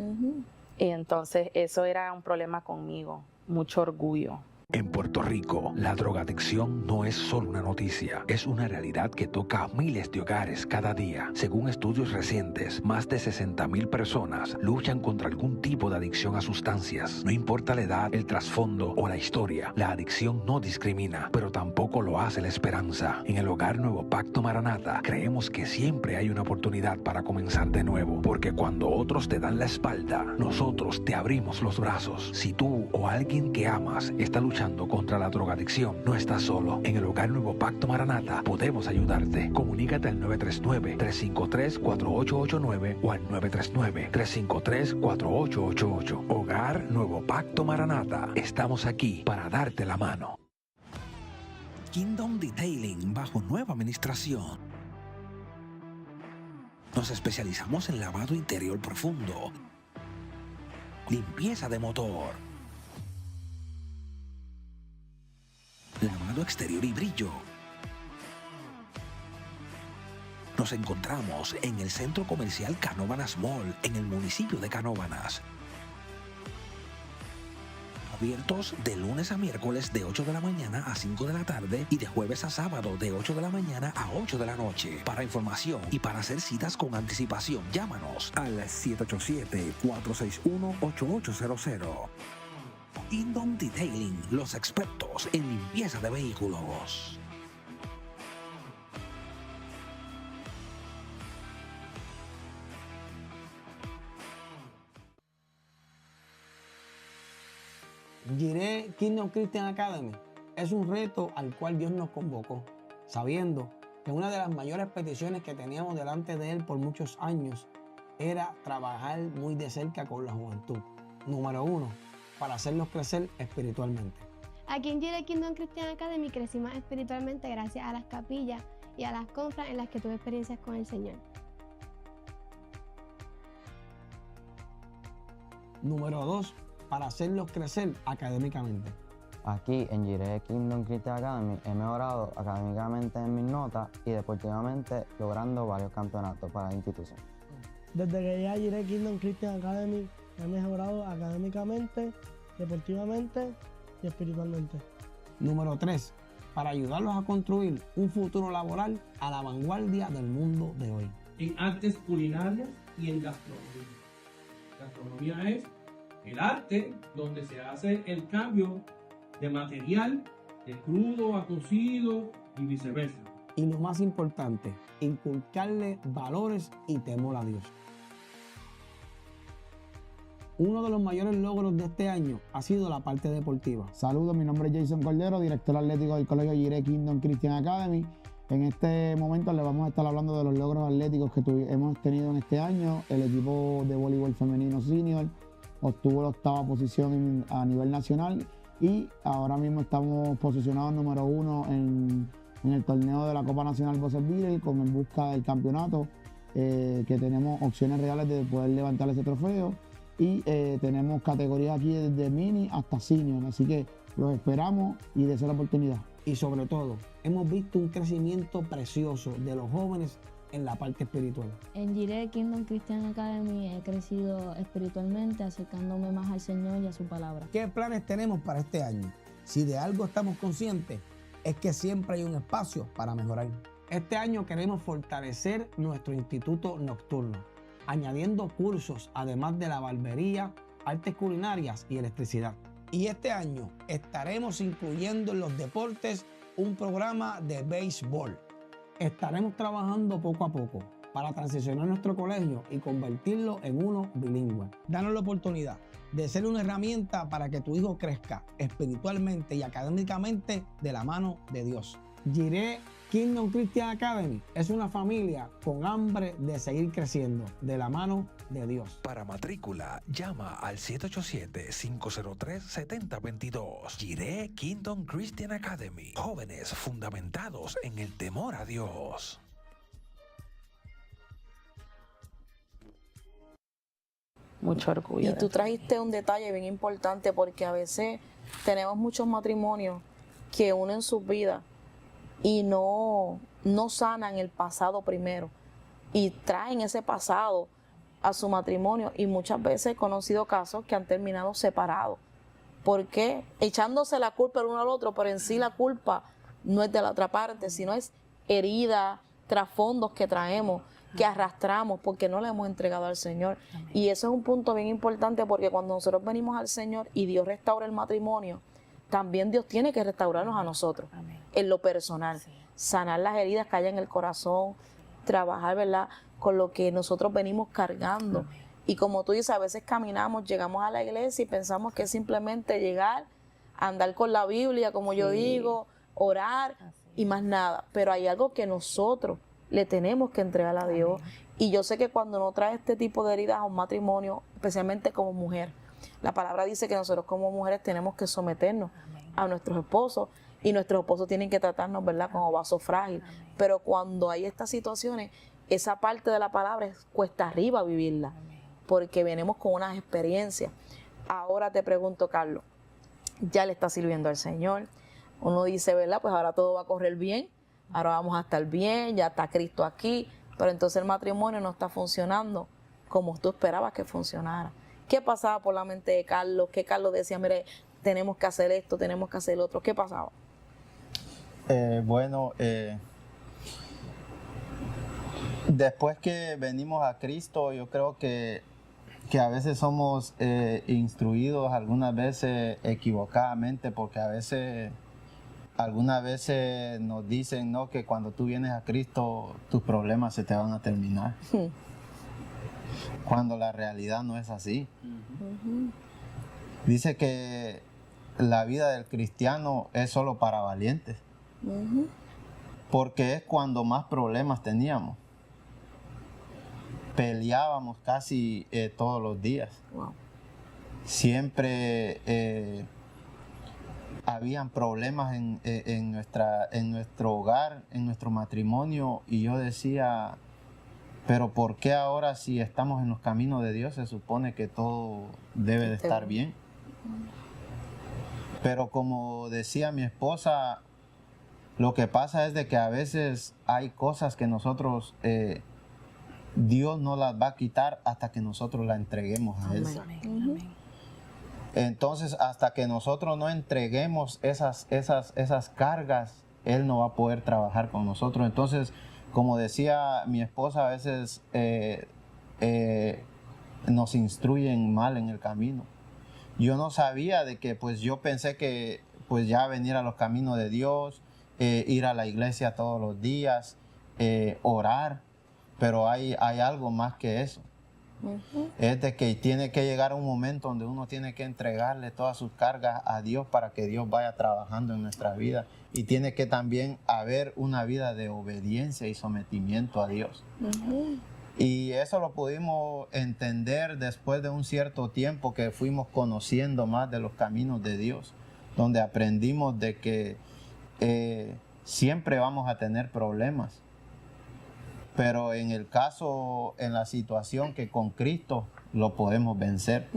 S3: Y entonces eso era un problema conmigo, mucho orgullo.
S1: En Puerto Rico, la drogadicción no es solo una noticia, es una realidad que toca a miles de hogares cada día. Según estudios recientes, más de 60,000 personas luchan contra algún tipo de adicción a sustancias. No importa la edad, el trasfondo o la historia, la adicción no discrimina, pero tampoco lo hace la esperanza. En el Hogar Nuevo Pacto Maranata, creemos que siempre hay una oportunidad para comenzar de nuevo, porque cuando otros te dan la espalda, nosotros te abrimos los brazos. Si tú o alguien que amas está luchando contra la drogadicción, no estás solo. En el Hogar Nuevo Pacto Maranata podemos ayudarte. Comunícate al 939-353-4889 o al 939-353-4888. Hogar Nuevo Pacto Maranata. Estamos aquí para darte la mano. Kingdom Detailing bajo nueva administración. Nos especializamos en lavado interior profundo, limpieza de motor, lavado exterior y brillo. Nos encontramos en el Centro Comercial Canóvanas Mall, en el municipio de Canóvanas. Abiertos de lunes a miércoles de 8 de la mañana a 5 de la tarde y de jueves a sábado de 8 de la mañana a 8 de la noche. Para información y para hacer citas con anticipación, llámanos al 787-461-8800. Kingdom Detailing, los expertos en limpieza de vehículos.
S6: Jireh Kingdom Christian Academy es un reto al cual Dios nos convocó, sabiendo que una de las mayores peticiones que teníamos delante de Él por muchos años era trabajar muy de cerca con la juventud. Número 1, para hacerlos crecer espiritualmente.
S7: Aquí en Jireh Kingdom Christian Academy crecí más espiritualmente gracias a las capillas y a las confras en las que tuve experiencias con el Señor.
S6: Número 2, para hacerlos crecer académicamente.
S8: Aquí en Jiré Kingdom Christian Academy he mejorado académicamente en mis notas y deportivamente logrando varios campeonatos para la institución.
S9: Desde que llegué a Jiré Kingdom Christian Academy he mejorado académicamente, deportivamente y espiritualmente.
S6: Número 3. Para ayudarlos a construir un futuro laboral a la vanguardia del mundo de hoy.
S10: En artes culinarias y en gastronomía. Gastronomía es el arte donde se hace el cambio de material de crudo a cocido y viceversa.
S6: Y lo más importante, inculcarle valores y temor a Dios. Uno de los mayores logros de este año ha sido la parte deportiva.
S11: Saludos, mi nombre es Jason Cordero, director atlético del Colegio Jiré Kingdom Christian Academy. En este momento les vamos a estar hablando de los logros atléticos que hemos tenido en este año. El equipo de voleibol femenino senior obtuvo la 8ª posición a nivel nacional y ahora mismo estamos posicionados número 1 en el torneo de la Copa Nacional Buzzer Beater con en busca del campeonato, que tenemos opciones reales de poder levantar ese trofeo y tenemos categorías aquí desde mini hasta senior, así que los esperamos y deseo la oportunidad.
S6: Y sobre todo, hemos visto un crecimiento precioso de los jóvenes en la parte espiritual.
S12: En Jiré Kingdom Christian Academy he crecido espiritualmente, acercándome más al Señor y a su palabra.
S6: ¿Qué planes tenemos para este año? Si de algo estamos conscientes, es que siempre hay un espacio para mejorar. Este año queremos fortalecer nuestro instituto nocturno, añadiendo cursos además de la barbería, artes culinarias y electricidad. Y este año estaremos incluyendo en los deportes un programa de béisbol. Estaremos trabajando poco a poco para transicionar nuestro colegio y convertirlo en uno bilingüe. Danos la oportunidad de ser una herramienta para que tu hijo crezca espiritualmente y académicamente de la mano de Dios. Jiré Kingdom Christian Academy es una familia con hambre de seguir creciendo de la mano de Dios.
S1: Para matrícula, llama al 787-503-7022. Jiré Kingdom Christian Academy. Jóvenes fundamentados en el temor a Dios.
S3: Mucho orgullo.
S4: Y tú trajiste un detalle bien importante porque a veces tenemos muchos matrimonios que unen sus vidas y no sanan el pasado primero y traen ese pasado a su matrimonio y muchas veces he conocido casos que han terminado separados. ¿Por qué? Echándose la culpa el uno al otro, pero en sí la culpa no es de la otra parte, sino es herida, trasfondos que traemos, que arrastramos porque no le hemos entregado al Señor. Y eso es un punto bien importante porque cuando nosotros venimos al Señor y Dios restaura el matrimonio, también Dios tiene que restaurarnos a nosotros. Amén. En lo personal, sanar las heridas que hay en el corazón, trabajar, ¿verdad?, con lo que nosotros venimos cargando. Amén. Y como tú dices, a veces caminamos, llegamos a la iglesia y pensamos que es simplemente llegar, andar con la Biblia, como yo digo, orar y más nada. Pero hay algo que nosotros le tenemos que entregar a Dios. Amén. Y yo sé que cuando uno trae este tipo de heridas a un matrimonio, especialmente como mujer, la palabra dice que nosotros como mujeres tenemos que someternos a nuestros esposos y nuestros esposos tienen que tratarnos, ¿verdad?, como vaso frágil. Pero cuando hay estas situaciones, esa parte de la palabra es cuesta arriba vivirla, porque venimos con unas experiencias. Ahora te pregunto, Carlos, ya le está sirviendo al Señor. Uno dice, ¿verdad?, pues ahora todo va a correr bien, ahora vamos a estar bien, ya está Cristo aquí, pero entonces el matrimonio no está funcionando como tú esperabas que funcionara. ¿Qué pasaba por la mente de Carlos? ¿Qué Carlos decía, mire, tenemos que hacer esto, tenemos que hacer lo otro? ¿Qué pasaba?
S5: Después que venimos a Cristo, yo creo que a veces somos instruidos, algunas veces equivocadamente, porque algunas veces nos dicen, ¿no?, que cuando tú vienes a Cristo, tus problemas se te van a terminar. Cuando la realidad no es así. Dice que la vida del cristiano es solo para valientes. Porque es cuando más problemas teníamos. Peleábamos casi todos los días. Wow. Siempre habían problemas en nuestro hogar, en nuestro matrimonio, y yo decía, pero ¿por qué ahora, si estamos en los caminos de Dios, se supone que todo debe de estar bien? Pero como decía mi esposa, lo que pasa es de que a veces hay cosas que nosotros, Dios no las va a quitar hasta que nosotros la entreguemos a Él. Entonces, hasta que nosotros no entreguemos esas cargas, Él no va a poder trabajar con nosotros. Entonces, como decía mi esposa, a veces nos instruyen mal en el camino. Yo no sabía de que, pues yo pensé que pues ya venir a los caminos de Dios, ir a la iglesia todos los días, orar, pero hay algo más que eso. Es de que tiene que llegar un momento donde uno tiene que entregarle todas sus cargas a Dios para que Dios vaya trabajando en nuestra vida. Y tiene que también haber una vida de obediencia y sometimiento a Dios. Y eso lo pudimos entender después de un cierto tiempo que fuimos conociendo más de los caminos de Dios, donde aprendimos de que siempre vamos a tener problemas. Pero en el caso, en la situación que con Cristo lo podemos vencer.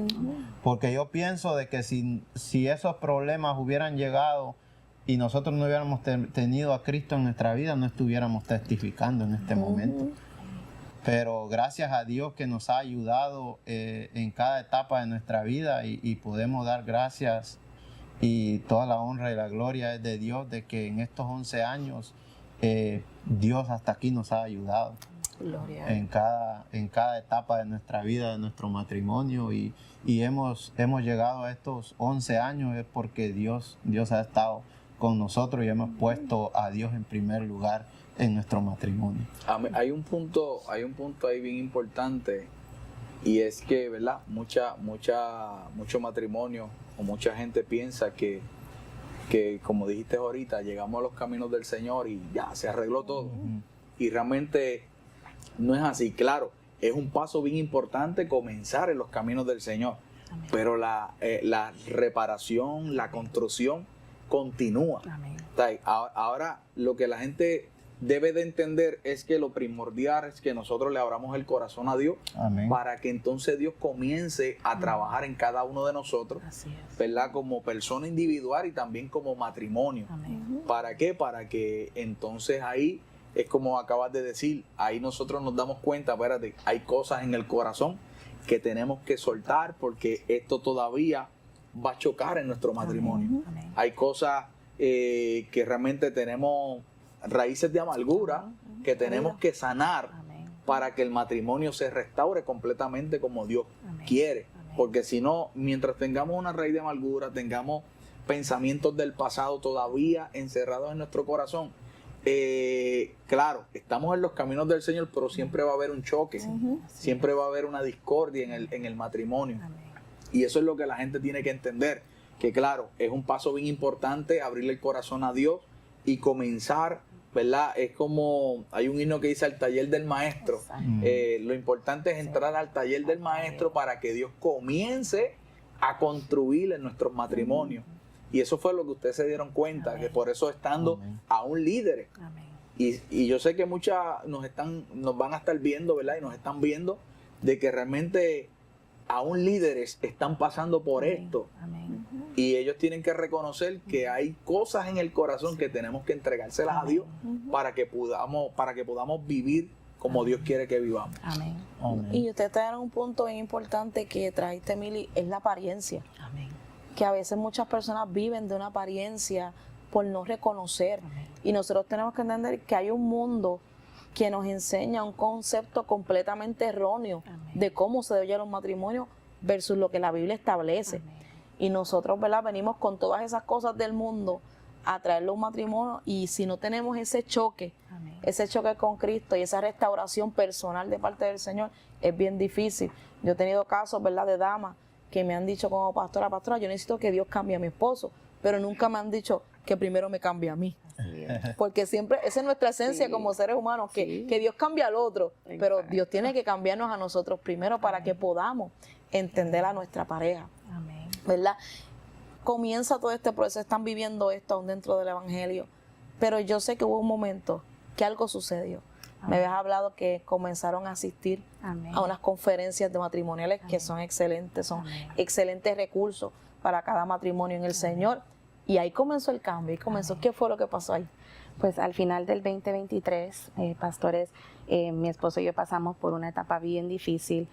S5: Porque yo pienso de que si esos problemas hubieran llegado y nosotros no hubiéramos tenido a Cristo en nuestra vida, no estuviéramos testificando en este momento. Pero gracias a Dios que nos ha ayudado en cada etapa de nuestra vida y podemos dar gracias y toda la honra y la gloria es de Dios de que en estos 11 años Dios hasta aquí nos ha ayudado en cada etapa de nuestra vida, de nuestro matrimonio y hemos llegado a estos 11 años es porque Dios ha estado con nosotros y hemos puesto a Dios en primer lugar en nuestro matrimonio.
S2: Hay un punto ahí bien importante y es que, ¿verdad? Mucho matrimonio o mucha gente piensa que como dijiste ahorita, llegamos a los caminos del Señor y ya se arregló todo. Y realmente no es así. Claro, es un paso bien importante comenzar en los caminos del Señor. Amén. Pero la reparación, la construcción continúa. Amén. Ahora, lo que la gente debe de entender es que lo primordial es que nosotros le abramos el corazón a Dios. Amén. Para que entonces Dios comience a trabajar en cada uno de nosotros, ¿verdad? Como persona individual y también como matrimonio. Amén. ¿Para qué? Para que entonces ahí, es como acabas de decir, ahí nosotros nos damos cuenta, espérate, hay cosas en el corazón que tenemos que soltar porque esto todavía va a chocar en nuestro matrimonio. Amén. Hay cosas que realmente tenemos raíces de amargura que tenemos que sanar para que el matrimonio se restaure completamente como Dios quiere. Porque si no, mientras tengamos una raíz de amargura, tengamos pensamientos del pasado todavía encerrados en nuestro corazón, claro, estamos en los caminos del Señor, pero siempre va a haber un choque, siempre va a haber una discordia en el matrimonio. Y eso es lo que la gente tiene que entender, que claro, es un paso bien importante abrirle el corazón a Dios y comenzar, ¿verdad? Es como, hay un himno que dice al taller del maestro. Lo importante es entrar al taller del maestro para que Dios comience a construir en nuestros matrimonios. Y eso fue lo que ustedes se dieron cuenta, que por eso estando aún líderes. Y yo sé que muchas nos van a estar viendo, ¿verdad? Y nos están viendo de que realmente aún líderes están pasando por esto. Y ellos tienen que reconocer que hay cosas en el corazón que tenemos que entregárselas a Dios para que podamos vivir como Dios quiere que vivamos.
S4: Amén. Y ustedes trajeron un punto bien importante que trajiste, Mili, es la apariencia. Amén. Que a veces muchas personas viven de una apariencia por no reconocer. Amén. Y nosotros tenemos que entender que hay un mundo que nos enseña un concepto completamente erróneo de cómo se debe llevar un matrimonio versus lo que la Biblia establece. Amén. Y nosotros, ¿verdad? Venimos con todas esas cosas del mundo a traerle un matrimonio y si no tenemos ese choque con Cristo y esa restauración personal de parte del Señor, es bien difícil. Yo he tenido casos, ¿verdad? De damas que me han dicho como pastora, yo necesito que Dios cambie a mi esposo, pero nunca me han dicho que primero me cambie a mí. Porque siempre, esa es nuestra esencia como seres humanos, que Dios cambie al otro, pero Dios tiene que cambiarnos a nosotros primero para que podamos entender a nuestra pareja. Amén. ¿Verdad? Comienza todo este proceso, están viviendo esto aún dentro del Evangelio, pero yo sé que hubo un momento que algo sucedió. Me habías hablado que comenzaron a asistir a unas conferencias de matrimoniales que son excelentes, son excelentes recursos para cada matrimonio en el Señor. Y ahí comenzó el cambio, ¿Qué fue lo que pasó ahí?
S3: Pues al final del 2023, pastores, mi esposo y yo pasamos por una etapa bien difícil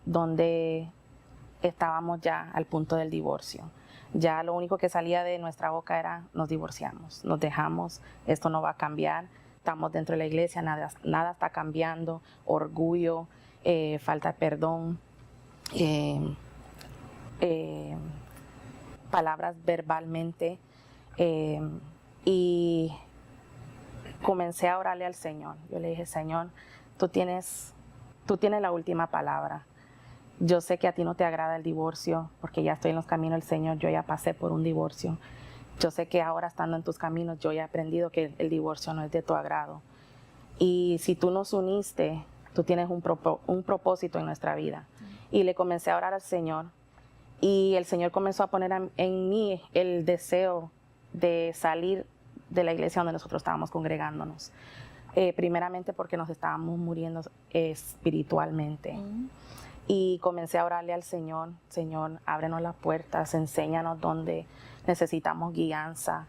S3: donde estábamos ya al punto del divorcio. Ya lo único que salía de nuestra boca era nos divorciamos, nos dejamos, esto no va a cambiar, estamos dentro de la iglesia, nada está cambiando, orgullo, falta de perdón, palabras verbalmente. Y comencé a orarle al Señor. Yo le dije, Señor, tú tienes la última palabra. Yo sé que a ti no te agrada el divorcio, porque ya estoy en los caminos del Señor, yo ya pasé por un divorcio. Yo sé que ahora estando en tus caminos, yo ya he aprendido que el divorcio no es de tu agrado. Y si tú nos uniste, tú tienes un propósito en nuestra vida. Y le comencé a orar al Señor. Y el Señor comenzó a poner en mí el deseo de salir de la iglesia donde nosotros estábamos congregándonos. Primeramente porque nos estábamos muriendo espiritualmente. Y comencé a orarle al Señor, Señor, ábrenos las puertas, enséñanos dónde necesitamos guianza.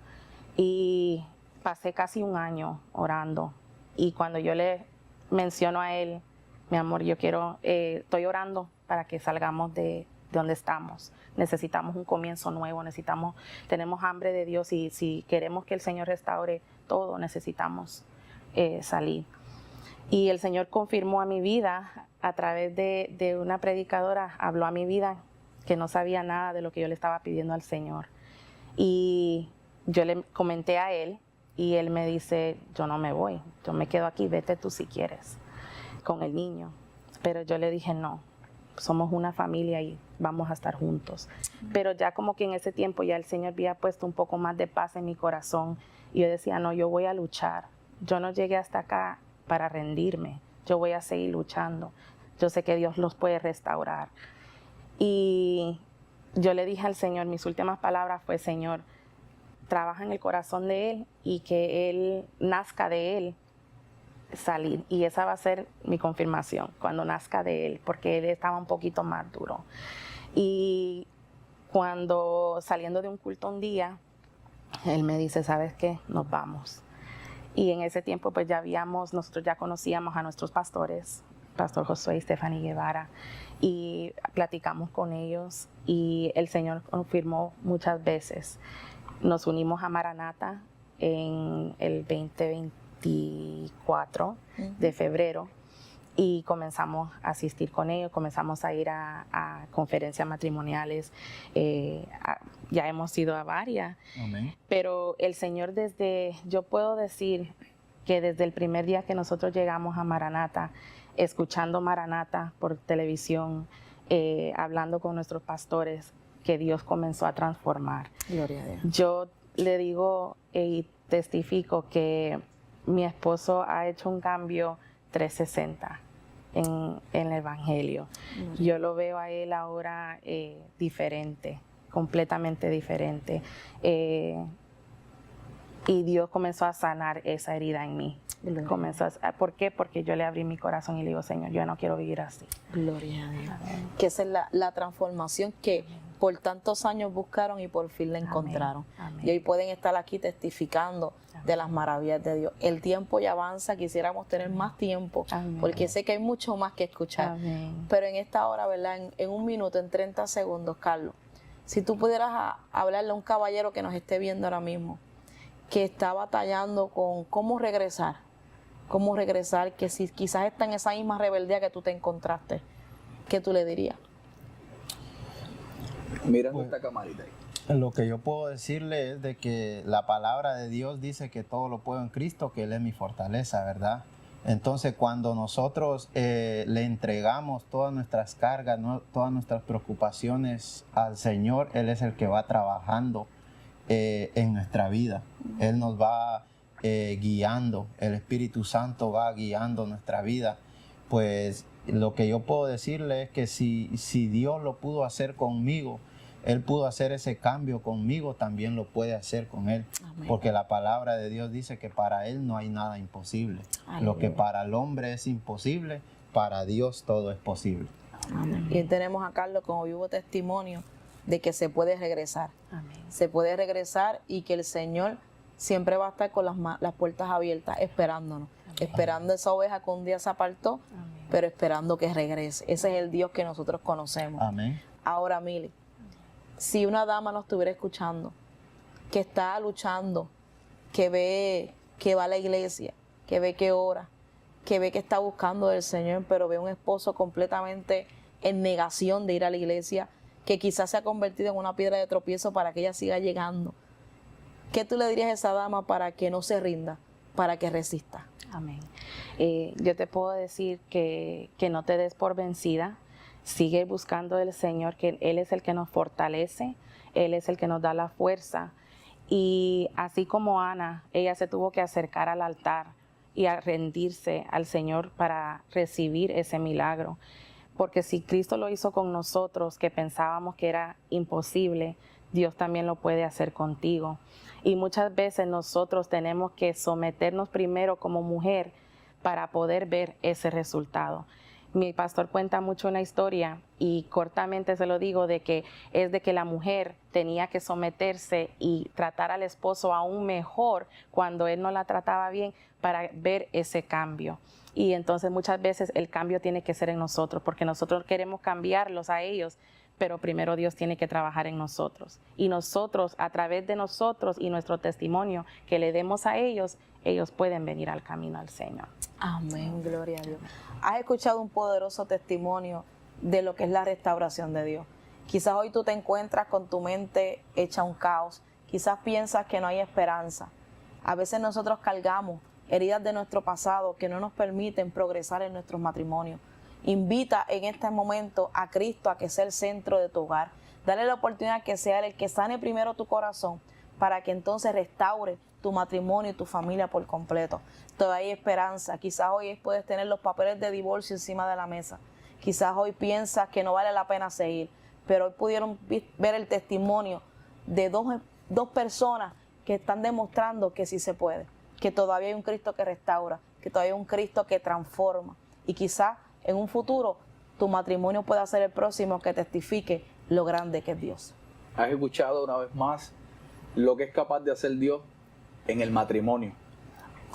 S3: Y pasé casi un año orando. Y cuando yo le menciono a Él, mi amor, estoy orando para que salgamos de donde estamos. Necesitamos un comienzo nuevo, tenemos hambre de Dios y si queremos que el Señor restaure todo, necesitamos salir. Y el Señor confirmó a mi vida a través de una predicadora, habló a mi vida que no sabía nada de lo que yo le estaba pidiendo al Señor. Y yo le comenté a Él y Él me dice, yo no me voy, yo me quedo aquí, vete tú si quieres, con el niño. Pero yo le dije, no, somos una familia y vamos a estar juntos. Pero ya como que en ese tiempo ya el Señor había puesto un poco más de paz en mi corazón y yo decía, no, yo voy a luchar. Yo no llegué hasta acá para rendirme, yo voy a seguir luchando. Yo sé que Dios los puede restaurar. Y yo le dije al Señor, mis últimas palabras fue, Señor, trabaja en el corazón de Él y que Él nazca de Él salir. Y esa va a ser mi confirmación, cuando nazca de Él, porque Él estaba un poquito más duro. Y cuando saliendo de un culto un día, Él me dice, ¿sabes qué? Nos vamos. Y en ese tiempo pues nosotros ya conocíamos a nuestros pastores, Pastor Josué y Stephanie Guevara, y platicamos con ellos y el Señor confirmó muchas veces. Nos unimos a Maranata en el 2024 de febrero y comenzamos a asistir con ellos, comenzamos a ir a conferencias matrimoniales, ya hemos ido a varias. Amén. Pero el Señor yo puedo decir que desde el primer día que nosotros llegamos a Maranata, escuchando Maranata por televisión, hablando con nuestros pastores, que Dios comenzó a transformar. Gloria a Dios. Yo le digo y testifico que mi esposo ha hecho un cambio 360 en el Evangelio. Yo lo veo a él ahora diferente, completamente diferente. Y Dios comenzó a sanar esa herida en mí. ¿Por qué? Porque yo le abrí mi corazón y le digo, Señor, yo no quiero vivir así.
S4: Gloria a Dios. Que esa es la transformación que por tantos años buscaron y por fin la encontraron. Amén. Y hoy pueden estar aquí testificando de las maravillas de Dios. El tiempo ya avanza, quisiéramos tener más tiempo, porque sé que hay mucho más que escuchar. Amén. Pero en esta hora, ¿verdad? En un minuto, en 30 segundos, Carlos, si tú pudieras hablarle a un caballero que nos esté viendo ahora mismo, que está batallando con cómo regresar, que si quizás está en esa misma rebeldía que tú te encontraste, ¿qué tú le dirías?
S2: Mira esta camarita ahí.
S5: Lo que yo puedo decirle es de que la palabra de Dios dice que todo lo puedo en Cristo, que Él es mi fortaleza, ¿verdad? Entonces, cuando nosotros le entregamos todas nuestras cargas, todas nuestras preocupaciones al Señor, Él es el que va trabajando en nuestra vida. Él nos va guiando, el Espíritu Santo va guiando nuestra vida. Pues lo que yo puedo decirle es que si Dios lo pudo hacer conmigo, Él pudo hacer ese cambio conmigo, también lo puede hacer con Él. Amén. Porque la palabra de Dios dice que para Él no hay nada imposible. Aleluya. Lo que para el hombre es imposible, para Dios todo es posible.
S4: Amén. Y tenemos a Carlos como vivo testimonio de que se puede regresar.
S3: Amén.
S4: Se puede regresar y que el Señor siempre va a estar con las puertas abiertas esperándonos. Amén. Esperando esa oveja que un día se apartó, amén, pero esperando que regrese. Ese es el Dios que nosotros conocemos.
S5: Amén.
S4: Ahora, Mili, si una dama nos estuviera escuchando, que está luchando, que ve que va a la iglesia, que ve que ora, que ve que está buscando del Señor, pero ve un esposo completamente en negación de ir a la iglesia, que quizás se ha convertido en una piedra de tropiezo para que ella siga llegando. ¿Qué tú le dirías a esa dama para que no se rinda, para que resista?
S3: Amén. Yo te puedo decir que no te des por vencida. Sigue buscando del Señor, que Él es el que nos fortalece, Él es el que nos da la fuerza. Y así como Ana, ella se tuvo que acercar al altar y a rendirse al Señor para recibir ese milagro. Porque si Cristo lo hizo con nosotros, que pensábamos que era imposible, Dios también lo puede hacer contigo. Y muchas veces nosotros tenemos que someternos primero como mujer para poder ver ese resultado. Mi pastor cuenta mucho una historia y cortamente se lo digo de que la mujer tenía que someterse y tratar al esposo aún mejor cuando él no la trataba bien para ver ese cambio. Y entonces muchas veces el cambio tiene que ser en nosotros porque nosotros queremos cambiarlos a ellos, pero primero Dios tiene que trabajar en nosotros. Y nosotros, a través de nosotros y nuestro testimonio que le demos a ellos, ellos pueden venir al camino al Señor.
S4: Amén, gloria a Dios. Has escuchado un poderoso testimonio de lo que es la restauración de Dios. Quizás hoy tú te encuentras con tu mente hecha un caos. Quizás piensas que no hay esperanza. A veces nosotros cargamos heridas de nuestro pasado que no nos permiten progresar en nuestros matrimonios. Invita en este momento a Cristo a que sea el centro de tu hogar. Dale la oportunidad que sea Él el que sane primero tu corazón para que entonces restaure tu matrimonio y tu familia por completo. Todavía hay esperanza. Quizás hoy puedes tener los papeles de divorcio encima de la mesa. Quizás hoy piensas que no vale la pena seguir, pero hoy pudieron ver el testimonio de dos personas que están demostrando que sí se puede, que todavía hay un Cristo que restaura, que todavía hay un Cristo que transforma. Y quizás en un futuro tu matrimonio pueda ser el próximo que testifique lo grande que es Dios.
S2: Has escuchado una vez más lo que es capaz de hacer Dios en el matrimonio.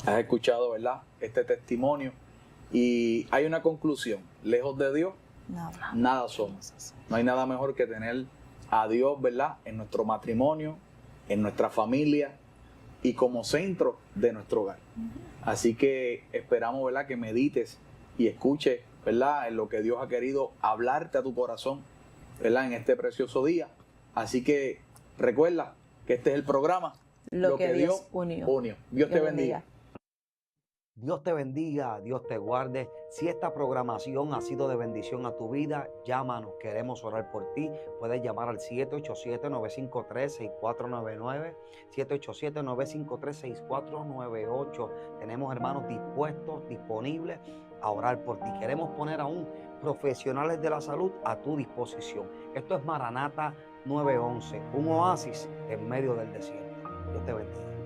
S2: Has escuchado, ¿verdad?, este testimonio y hay una conclusión: lejos de Dios, nada somos. No hay nada mejor que tener a Dios, ¿verdad?, en nuestro matrimonio, en nuestra familia y como centro de nuestro hogar. Así que esperamos, ¿verdad?, que medites y escuches, ¿verdad?, en lo que Dios ha querido hablarte a tu corazón, ¿verdad?, en este precioso día. Así que recuerda que este es el programa
S4: Lo que Dios unió.
S2: Dios te bendiga.
S13: Dios te bendiga, Dios te guarde. Si esta programación ha sido de bendición a tu vida, llámanos, queremos orar por ti. Puedes llamar al 787-953-6499, 787-953-6498. Tenemos hermanos dispuestos, disponibles a orar por ti. Queremos poner aún profesionales de la salud a tu disposición. Esto es Maranata 911, un oasis en medio del desierto. Dios te bendiga.